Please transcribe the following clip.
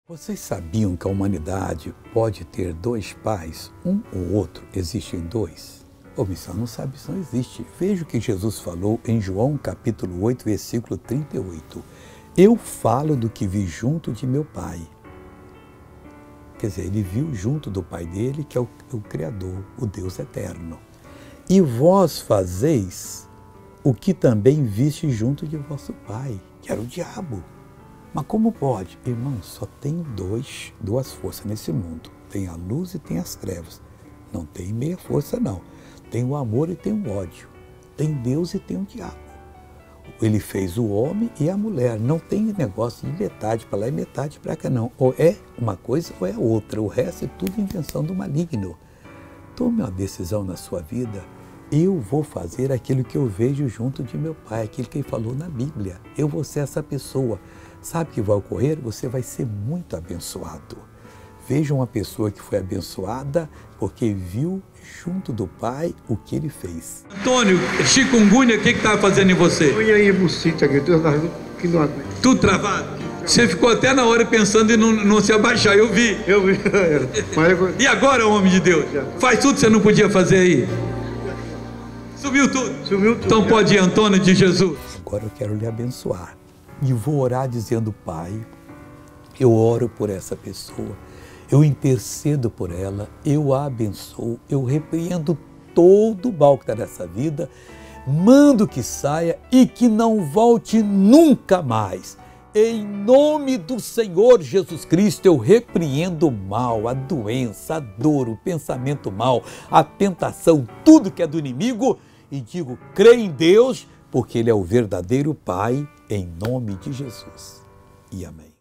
Vocês sabiam que a humanidade pode ter dois pais, um ou outro? Existem dois? Ô, missão não sabe, isso não existe. Veja o que Jesus falou em João capítulo 8, versículo 38. Eu falo do que vi junto de meu pai. Quer dizer, ele viu junto do pai dele, que é o Criador, o Deus eterno. E vós fazeis o que também viste junto de vosso pai, que era o diabo. Mas como pode? Irmão, só tem duas forças nesse mundo. Tem a luz e tem as trevas. Não tem meia força, não. Tem o amor e tem o ódio. Tem Deus e tem o diabo. Ele fez o homem e a mulher. Não tem negócio de metade para lá e metade para cá, não. Ou é uma coisa ou é outra. O resto é tudo invenção do maligno. Tome uma decisão na sua vida. Eu vou fazer aquilo que eu vejo junto de meu pai, aquilo que ele falou na Bíblia. Eu vou ser essa pessoa. Sabe o que vai ocorrer? Você vai ser muito abençoado. Veja uma pessoa que foi abençoada porque viu junto do pai o que ele fez. Antônio, chikungunya, o que estava fazendo em você? Unha bucita aqui, que não aguento. Tudo travado? Você ficou até na hora pensando em não se abaixar, eu vi. Eu vi. E agora, homem de Deus? Faz tudo que você não podia fazer aí. Sumiu tudo? Sumiu tudo. Então pode ir, Antônio de Jesus. Agora eu quero lhe abençoar. E vou orar dizendo, Pai, eu oro por essa pessoa, eu intercedo por ela, eu a abençoo, eu repreendo todo o mal que está nessa vida, mando que saia e que não volte nunca mais. Em nome do Senhor Jesus Cristo, eu repreendo o mal, a doença, a dor, o pensamento mal, a tentação, tudo que é do inimigo e digo, creio em Deus, porque Ele é o verdadeiro Pai, em nome de Jesus. E amém.